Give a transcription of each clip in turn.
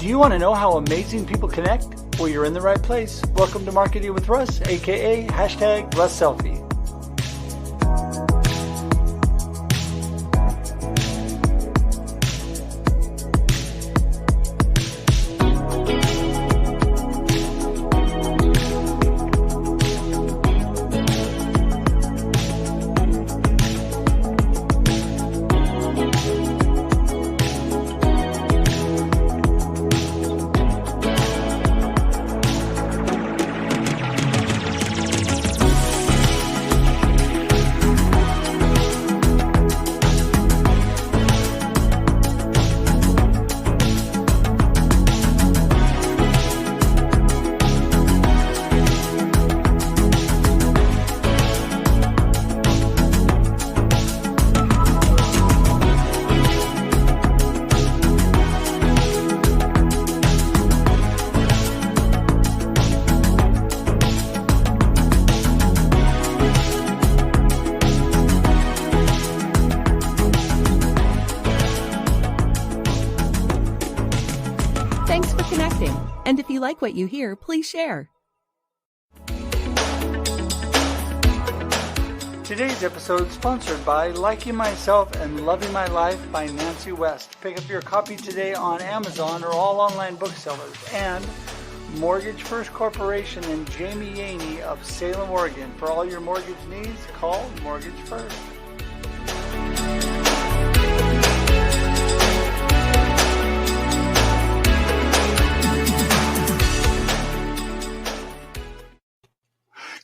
Do you want to know how amazing people connect? Well, you're in the right place. Welcome to Marketing with Russ, aka #RussSelfie. Thanks for connecting. And if you like what you hear, please share. Today's episode is sponsored by Liking Myself and Loving My Life by Nancy West. Pick up your copy today on Amazon or all online booksellers. And Mortgage First Corporation and Jamie Yaney of Salem, Oregon. For all your mortgage needs, call Mortgage First.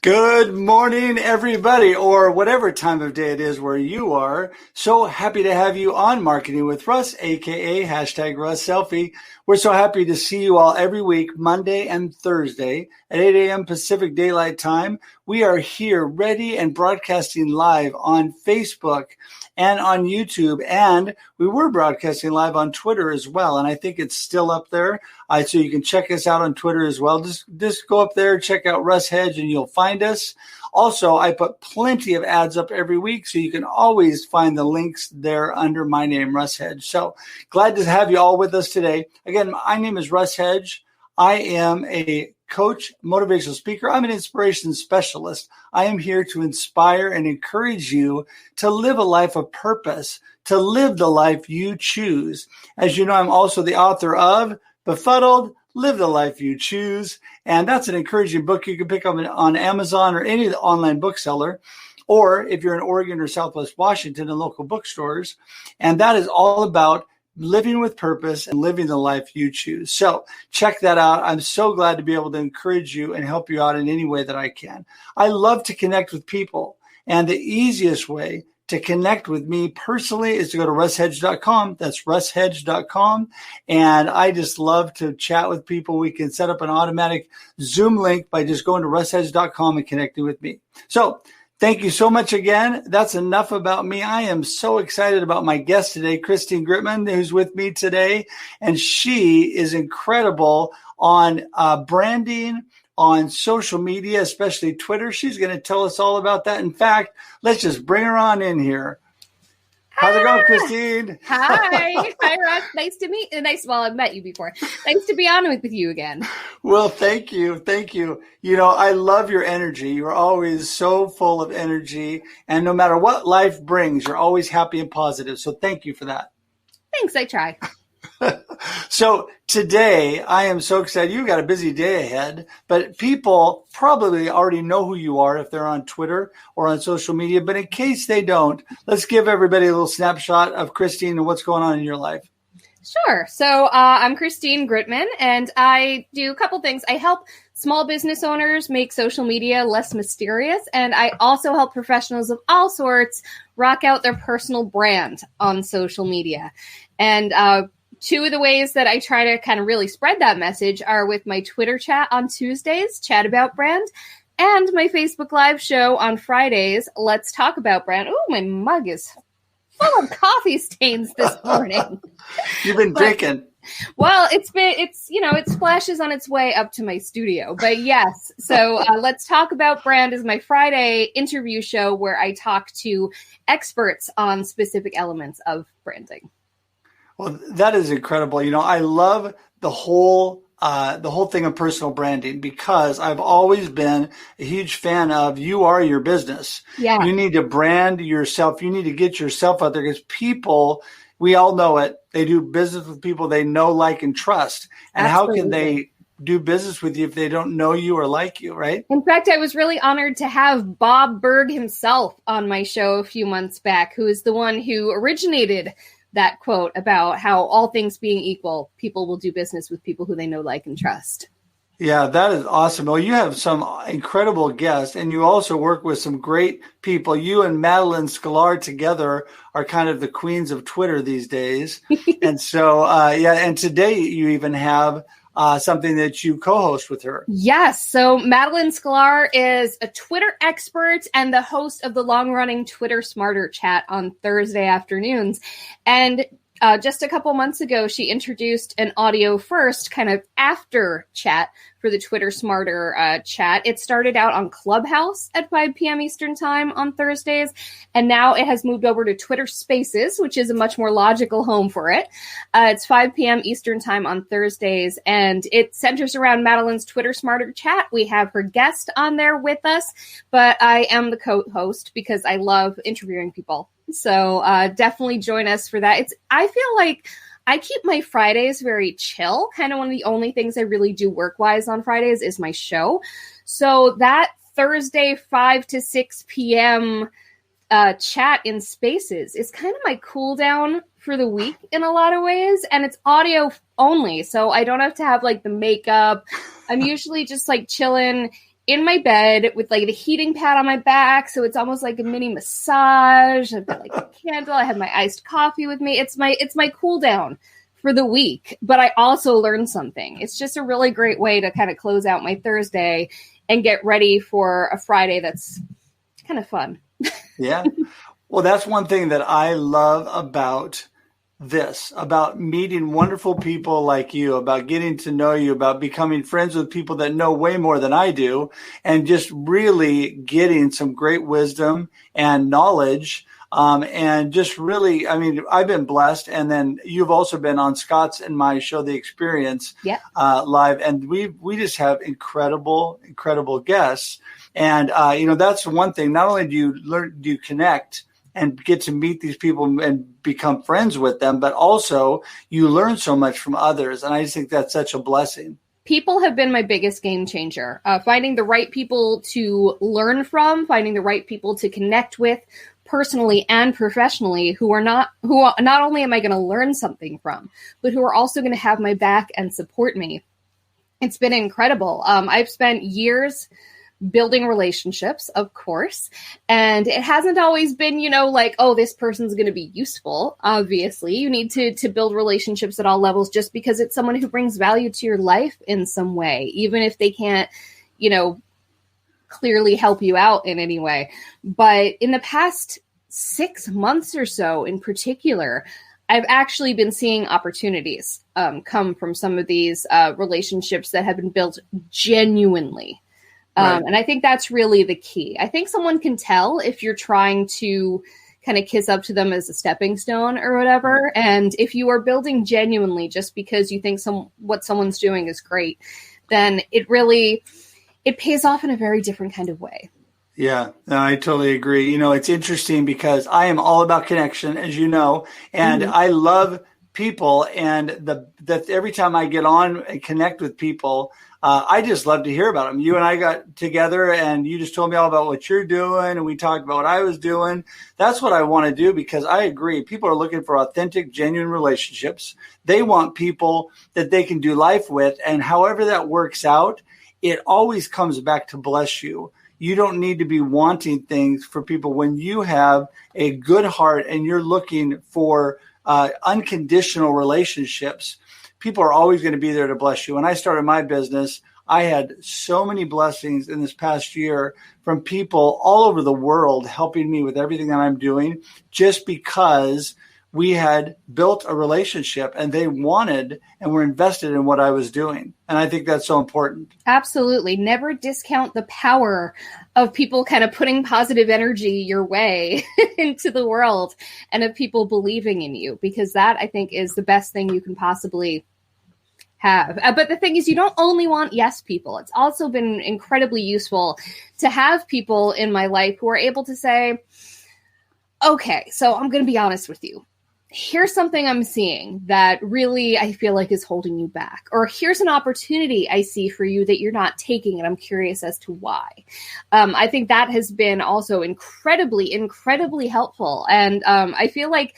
Good morning, everybody, or whatever time of day it is where you are. So happy to have you on Marketing with Russ, aka #RussSelfie. We're so happy to see you all every week, Monday and Thursday at 8 a.m. Pacific Daylight Time. We are here ready and broadcasting live on Facebook and on YouTube. And we were broadcasting live on Twitter as well. And I think it's still up there. So you can check us out on Twitter as well. Just go up there, check out Russ Hedge, and you'll find us. Also, I put plenty of ads up every week, so you can always find the links there under my name, Russ Hedge. So glad to have you all with us today. Again, my name is Russ Hedge. I am a coach, motivational speaker. I'm an inspiration specialist. I am here to inspire and encourage you to live a life of purpose, to live the life you choose. As you know, I'm also the author of Befuddled, Live the Life You Choose. And that's an encouraging book you can pick up on Amazon or any of the online bookseller, or if you're in Oregon or Southwest Washington in local bookstores. And that is all about living with purpose and living the life you choose. So check that out. I'm so glad to be able to encourage you and help you out in any way that I can. I love to connect with people. And the easiest way to connect with me personally is to go to russhedge.com. That's russhedge.com. And I just love to chat with people. We can set up an automatic Zoom link by just going to russhedge.com and connecting with me. So thank you so much again. That's enough about me. I am so excited about my guest today, Christine Gritmon, who's with me today. And she is incredible on branding, on social media, especially Twitter. She's going to tell us all about that. In fact, let's just bring her on in here. How's it going, Christine? Hi. Hi, Russ. Nice to meet you. Well, I've met you before. Nice to be on with you again. Well, thank you. Thank you. You know, I love your energy. You're always so full of energy. And no matter what life brings, you're always happy and positive. So thank you for that. Thanks. I try. So today, I am so excited. You've got a busy day ahead, but people probably already know who you are if they're on Twitter or on social media. But in case they don't, let's give everybody a little snapshot of Christine and what's going on in your life. Sure. So I'm Christine Gritmon, and I do a couple things. I help small business owners make social media less mysterious, and I also help professionals of all sorts rock out their personal brand on social media. And two of the ways that I try to kind of really spread that message are with my Twitter chat on Tuesdays, Chat About Brand, and my Facebook Live show on Fridays, Let's Talk About Brand. Oh, my mug is full of coffee stains this morning. You've been drinking. Well, it splashes on its way up to my studio. But yes, so Let's Talk About Brand is my Friday interview show where I talk to experts on specific elements of branding. Well, that is incredible. You know, I love the whole thing of personal branding, because I've always been a huge fan of you are your business. Yeah. You need to brand yourself. You need to get yourself out there, because people, we all know it. They do business with people they know, like, and trust. And Absolutely. how can they do business with you if they don't know you or like you, right? In fact, I was really honored to have Bob Berg himself on my show a few months back, who is the one who originated that quote about how all things being equal, people will do business with people who they know, like, and trust. Yeah, that is awesome. Well, you have some incredible guests, and you also work with some great people. You and Madeline Sklar together are kind of the queens of Twitter these days. And so, and today you even have something that you co-host with her. Yes. So Madeline Sklar is a Twitter expert and the host of the long-running Twitter Smarter chat on Thursday afternoons. And just a couple months ago, she introduced an audio first kind of after chat for the Twitter Smarter chat. It started out on Clubhouse at 5 p.m. Eastern time on Thursdays, and now it has moved over to Twitter Spaces, which is a much more logical home for it. It's 5 p.m. Eastern time on Thursdays, and it centers around Madeline's Twitter Smarter chat. We have her guest on there with us, but I am the co-host because I love interviewing people. So definitely join us for that. I feel like I keep my Fridays very chill. Kind of one of the only things I really do work-wise on Fridays is my show. So that Thursday 5 to 6 p.m. Chat in Spaces is kind of my cool down for the week in a lot of ways. And it's audio only, so I don't have to have like the makeup. I'm usually just like chilling in my bed with like the heating pad on my back, so it's almost like a mini massage. I've got like a candle. I have my iced coffee with me. It's my cool down for the week, but I also learn something. It's just a really great way to kind of close out my Thursday and get ready for a Friday that's kind of fun. Yeah. Well, that's one thing that I love about about meeting wonderful people like you, about getting to know you, about becoming friends with people that know way more than I do, and just really getting some great wisdom and knowledge. And just really, I mean, I've been blessed. And then you've also been on Scott's and my show, The Experience, live. And we just have incredible guests. And, that's one thing. Not only do you connect and get to meet these people and become friends with them, but also you learn so much from others. And I just think that's such a blessing. People have been my biggest game changer. Finding the right people to learn from, finding the right people to connect with personally and professionally, who not only am I going to learn something from, but who are also going to have my back and support me. It's been incredible. I've spent years building relationships, of course. And it hasn't always been, like, oh, this person's going to be useful. Obviously, you need to build relationships at all levels just because it's someone who brings value to your life in some way, even if they can't, clearly help you out in any way. But in the past 6 months or so in particular, I've actually been seeing opportunities come from some of these relationships that have been built genuinely. Right. And I think that's really the key. I think someone can tell if you're trying to kind of kiss up to them as a stepping stone or whatever. And if you are building genuinely just because you think what someone's doing is great, then it pays off in a very different kind of way. Yeah, no, I totally agree. It's interesting because I am all about connection, as you know, and I love people, and that every time I get on and connect with people, I just love to hear about them. You and I got together and you just told me all about what you're doing, and we talked about what I was doing. That's what I want to do, because I agree. People are looking for authentic, genuine relationships. They want people that they can do life with, and however that works out, it always comes back to bless you. You don't need to be wanting things for people when you have a good heart and you're looking for unconditional relationships. People are always going to be there to bless you. When I started my business, I had so many blessings in this past year from people all over the world helping me with everything that I'm doing, just because we had built a relationship and they wanted and were invested in what I was doing. And I think that's so important. Absolutely. Never discount the power of people kind of putting positive energy your way into the world, and of people believing in you, because that, I think, is the best thing you can possibly have. But the thing is, you don't only want yes people. It's also been incredibly useful to have people in my life who are able to say, okay, so I'm going to be honest with you. Here's something I'm seeing that really I feel like is holding you back. Or here's an opportunity I see for you that you're not taking, and I'm curious as to why. I think that has been also incredibly, incredibly helpful. And I feel like,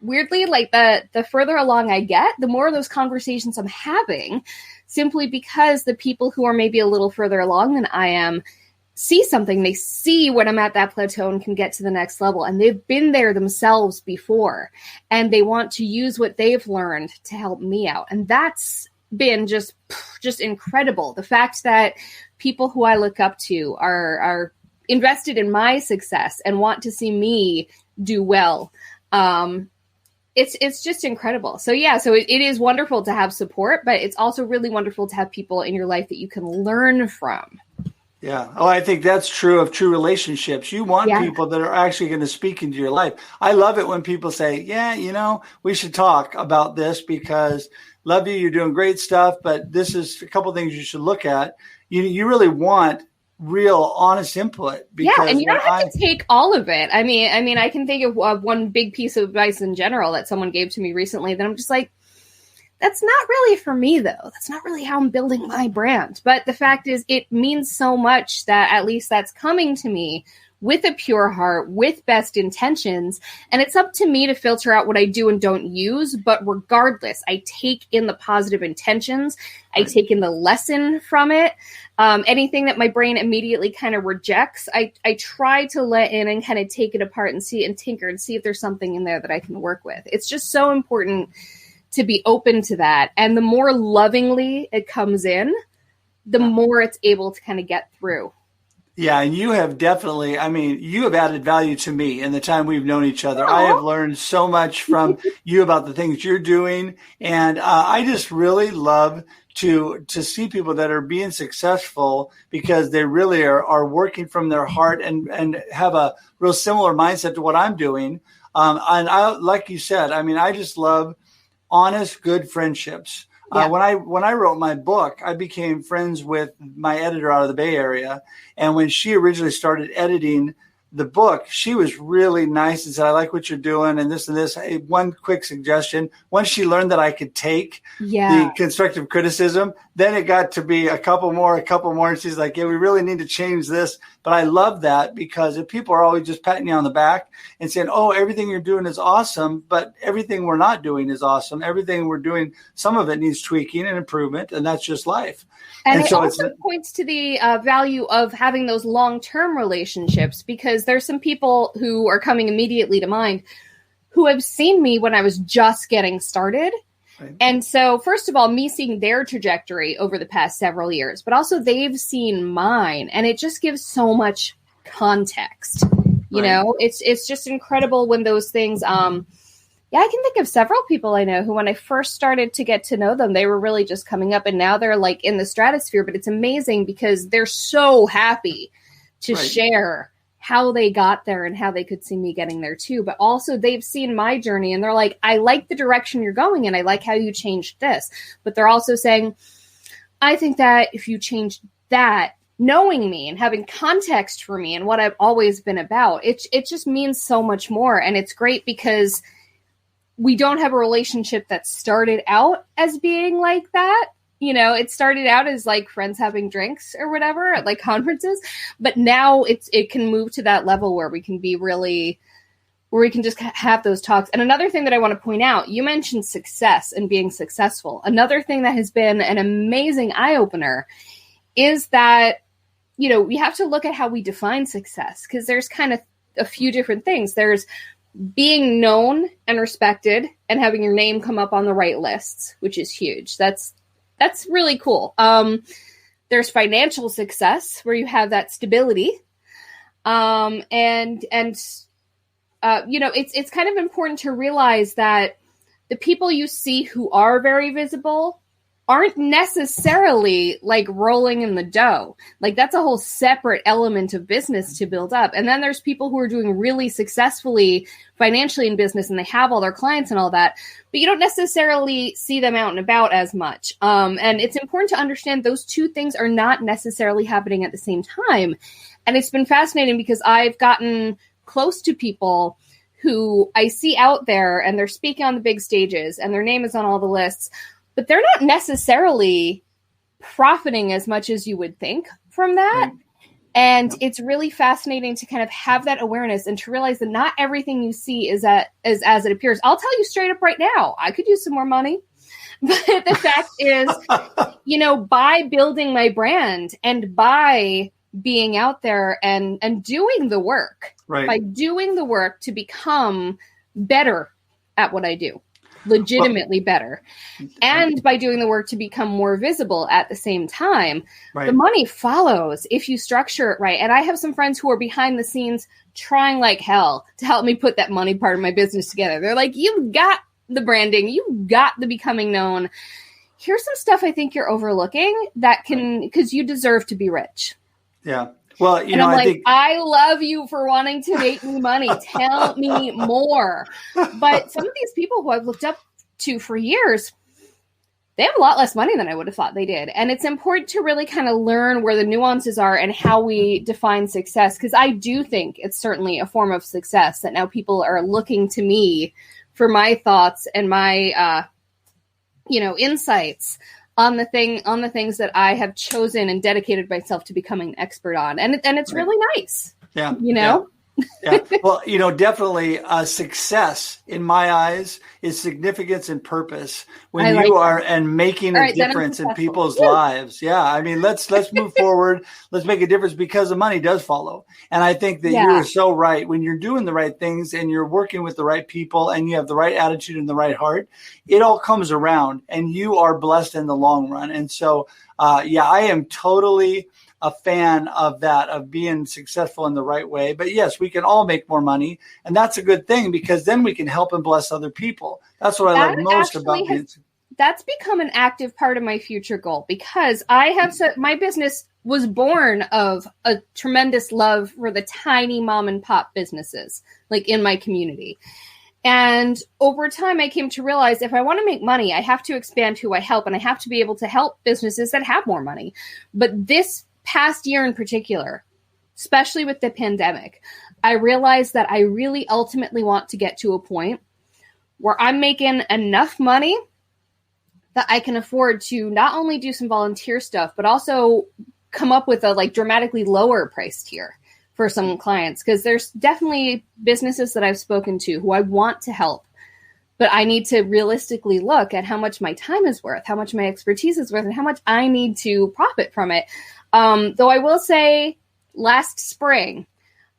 weirdly, like the further along I get, the more of those conversations I'm having, simply because the people who are maybe a little further along than I am see something. They see when I'm at that plateau and can get to the next level, and they've been there themselves before, and they want to use what they've learned to help me out. And that's been just incredible. The fact that people who I look up to are invested in my success and want to see me do well. It's just incredible. So yeah, so it is wonderful to have support, but it's also really wonderful to have people in your life that you can learn from. Yeah. Oh, I think that's true of true relationships. You want people that are actually going to speak into your life. I love it when people say, yeah, we should talk about this because love you, you're doing great stuff, but this is a couple of things you should look at. You really want real honest input. Because and you don't have to take all of it. I mean, I can think of one big piece of advice in general that someone gave to me recently that I'm just like, that's not really for me, though. That's not really how I'm building my brand. But the fact is, it means so much that at least that's coming to me with a pure heart, with best intentions. And it's up to me to filter out what I do and don't use. But regardless, I take in the positive intentions. I take in the lesson from it. Anything that my brain immediately kind of rejects, I try to let in and kind of take it apart and see and tinker and see if there's something in there that I can work with. It's just so important to be open to that. And the more lovingly it comes in, the more it's able to kind of get through. Yeah, and you have definitely, you have added value to me in the time we've known each other. Aww. I have learned so much from you about the things you're doing. And I just really love to see people that are being successful because they really are working from their heart and have a real similar mindset to what I'm doing. And I, like you said, I just love honest, good friendships. Yeah. When I wrote my book, I became friends with my editor out of the Bay Area. And when she originally started editing the book, she was really nice and said, I like what you're doing and this and this. Hey, one quick suggestion. Once she learned that I could take the constructive criticism, then it got to be a couple more. And she's like, yeah, we really need to change this. But I love that because if people are always just patting you on the back and saying, oh, everything you're doing is awesome, but everything we're not doing is awesome. Everything we're doing, some of it needs tweaking and improvement, and that's just life. And it also points to the value of having those long-term relationships, because there's some people who are coming immediately to mind who have seen me when I was just getting started. Right. And so, first of all, me seeing their trajectory over the past several years, but also they've seen mine, and it just gives so much context. You know, it's just incredible when those things. I can think of several people I know who, when I first started to get to know them, they were really just coming up, and now they're like in the stratosphere. But it's amazing because they're so happy to share how they got there and how they could see me getting there too. But also they've seen my journey and they're like, I like the direction you're going and I like how you changed this. But they're also saying, I think that if you changed that, knowing me and having context for me and what I've always been about, it just means so much more. And it's great because we don't have a relationship that started out as being like that. You know, it started out as like friends having drinks or whatever at like conferences, but now it can move to that level where we can be really, where we can just have those talks. And another thing that I want to point out, you mentioned success and being successful. Another thing that has been an amazing eye-opener is that, you know, we have to look at how we define success, because there's kind of a few different things. There's being known and respected and having your name come up on the right lists, which is huge. That's really cool. There's financial success where you have that stability. You know, it's kind of important to realize that the people you see who are very visible aren't necessarily like rolling in the dough. Like that's a whole separate element of business to build up. And then there's people who are doing really successfully financially in business and they have all their clients and all that, but you don't necessarily see them out and about as much. And it's important to understand those two things are not necessarily happening at the same time. And it's been fascinating because I've gotten close to people who I see out there and they're speaking on the big stages and their name is on all the lists, but they're not necessarily profiting as much as you would think from that. Right. And it's really fascinating to kind of have that awareness and to realize that not everything you see is as it appears. I'll tell you straight up right now, I could use some more money. But the fact is, by building my brand and by being out there and doing the work, right. By doing the work to become better at what I do. Legitimately better. And by doing the work to become more visible at the same time, right. The money follows if you structure it right. And I have some friends who are behind the scenes trying like hell to help me put that money part of my business together. They're like, you've got the branding, you've got the becoming known. Here's some stuff I think you're overlooking that can, because you deserve to be rich. Yeah. Well, I think I love you for wanting to make me money. Tell me more. But some of these people who I've looked up to for years, they have a lot less money than I would have thought they did. And it's important to really kind of learn where the nuances are and how we define success. Because I do think it's certainly a form of success that now people are looking to me for my thoughts and my, insights on the things that I have chosen and dedicated myself to becoming an expert on. And it's really nice. Yeah. Yeah. Well, definitely success in my eyes is significance and purpose when you are and making a difference in people's lives. Yeah. I mean, let's move forward. Let's make a difference because the money does follow. And I think that you're so right. When you're doing the right things and you're working with the right people and you have the right attitude and the right heart, it all comes around and you are blessed in the long run. And so, I am totally a fan of that, of being successful in the right way. But yes, we can all make more money. And that's a good thing because then we can help and bless other people. That's what I love most about being. That's become an active part of my future goal because I have my business was born of a tremendous love for the tiny mom and pop businesses like in my community. And over time, I came to realize if I want to make money, I have to expand who I help and I have to be able to help businesses that have more money. But this past year in particular, especially with the pandemic, I realized that I really ultimately want to get to a point where I'm making enough money that I can afford to not only do some volunteer stuff, but also come up with a dramatically lower price tier for some clients. Because there's definitely businesses that I've spoken to who I want to help, but I need to realistically look at how much my time is worth, how much my expertise is worth, and how much I need to profit from it. Though I will say last spring,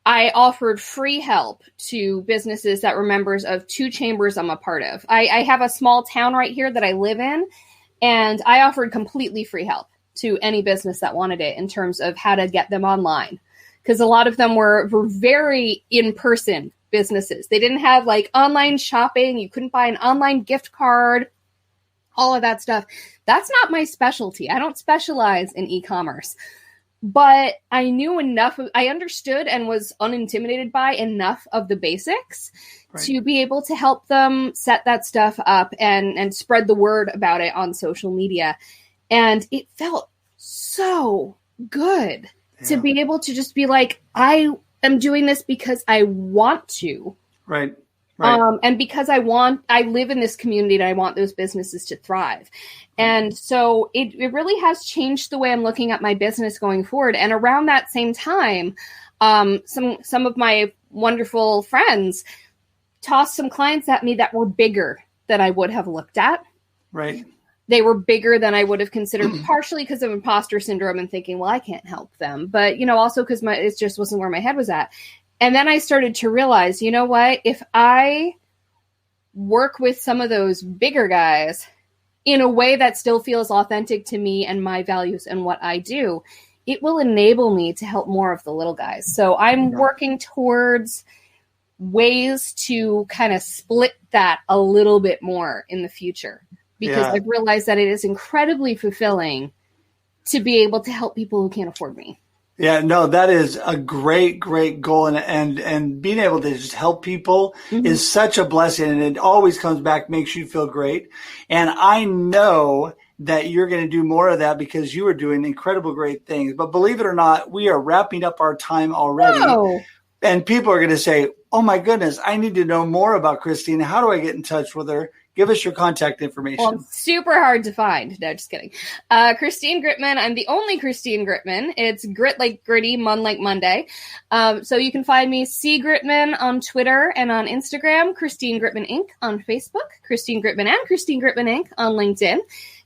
I offered free help to businesses that were members of two chambers I'm a part of. I have a small town right here that I live in, and I offered completely free help to any business that wanted it in terms of how to get them online. Because a lot of them were very in-person businesses. They didn't have online shopping. You couldn't buy an online gift card. All of that stuff. That's not my specialty. I don't specialize in e-commerce, but I knew enough. I understood and was unintimidated by enough of the basics to be able to help them set that stuff up and spread the word about it on social media. And it felt so good to be able to just be like, I am doing this because I want to. Right. And because I live in this community and I want those businesses to thrive. And so it really has changed the way I'm looking at my business going forward. And around that same time, some of my wonderful friends tossed some clients at me that were bigger than I would have looked at. Right. They were bigger than I would have considered, partially because of imposter syndrome and thinking, well, I can't help them. But, also because it just wasn't where my head was at. And then I started to realize, you know what, if I work with some of those bigger guys in a way that still feels authentic to me and my values and what I do, it will enable me to help more of the little guys. So I'm working towards ways to kind of split that a little bit more in the future. because I've realized that it is incredibly fulfilling to be able to help people who can't afford me. Yeah, no, that is a great, great goal. And being able to just help people is such a blessing. And it always comes back, makes you feel great. And I know that you're going to do more of that because you are doing incredible, great things. But believe it or not, we are wrapping up our time already. Oh. And people are going to say, oh my goodness, I need to know more about Christine. How do I get in touch with her? Give us your contact information. Well, it's super hard to find. No, just kidding. Christine Gritmon. I'm the only Christine Gritmon. It's grit like gritty, mun like Monday. So you can find me C Gritmon on Twitter and on Instagram, Christine Gritmon Inc. on Facebook, Christine Gritmon and Christine Gritmon Inc. on LinkedIn,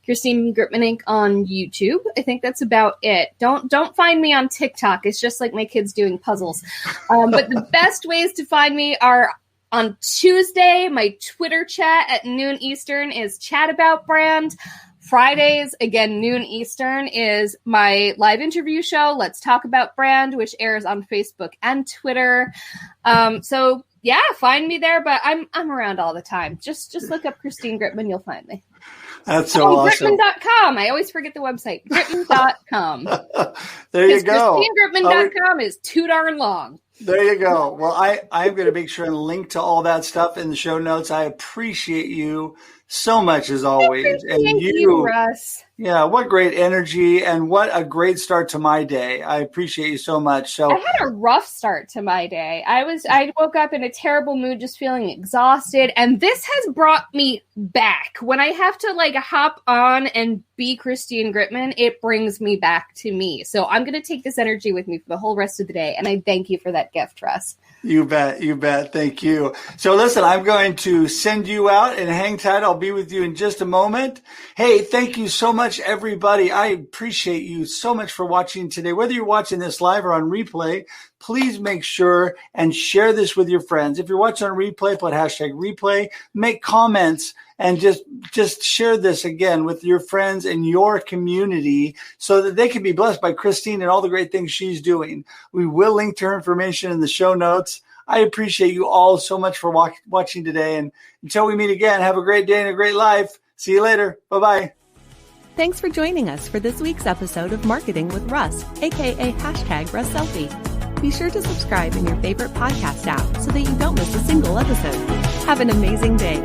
Christine Gritmon Inc. on YouTube. I think that's about it. Don't find me on TikTok. It's just like my kids doing puzzles. But the best ways to find me are on Tuesday, my Twitter chat at noon Eastern is Chat About Brand. Fridays, again, noon Eastern, is my live interview show, Let's Talk About Brand, which airs on Facebook and Twitter. So, yeah, find me there, but I'm around all the time. Just look up Christine Gritmon, you'll find me. That's so awesome. Gritmon.com. I always forget the website. Gritmon.com. There you go. ChristineGritmon.com is too darn long. There you go. Well, I'm going to make sure and link to all that stuff in the show notes. I appreciate you so much as always. Thank you, Russ. Yeah, what great energy and what a great start to my day. I appreciate you so much. So I had a rough start to my day. I woke up in a terrible mood, just feeling exhausted, and this has brought me back. When I have to hop on and be Christine Gritmon, it brings me back to me. So I'm going to take this energy with me for the whole rest of the day, and I thank you for that gift, Russ. You bet. You bet. Thank you. So listen, I'm going to send you out and hang tight. I'll be with you in just a moment. Hey, thank you so much, everybody. I appreciate you so much for watching today. Whether you're watching this live or on replay, please make sure and share this with your friends. If you're watching on replay, put #replay, make comments, and just share this again with your friends and your community so that they can be blessed by Christine and all the great things she's doing. We will link to her information in the show notes. I appreciate you all so much for watching today. And until we meet again, have a great day and a great life. See you later. Bye-bye. Thanks for joining us for this week's episode of Marketing with Russ, aka #RussSelfie. Be sure to subscribe in your favorite podcast app so that you don't miss a single episode. Have an amazing day.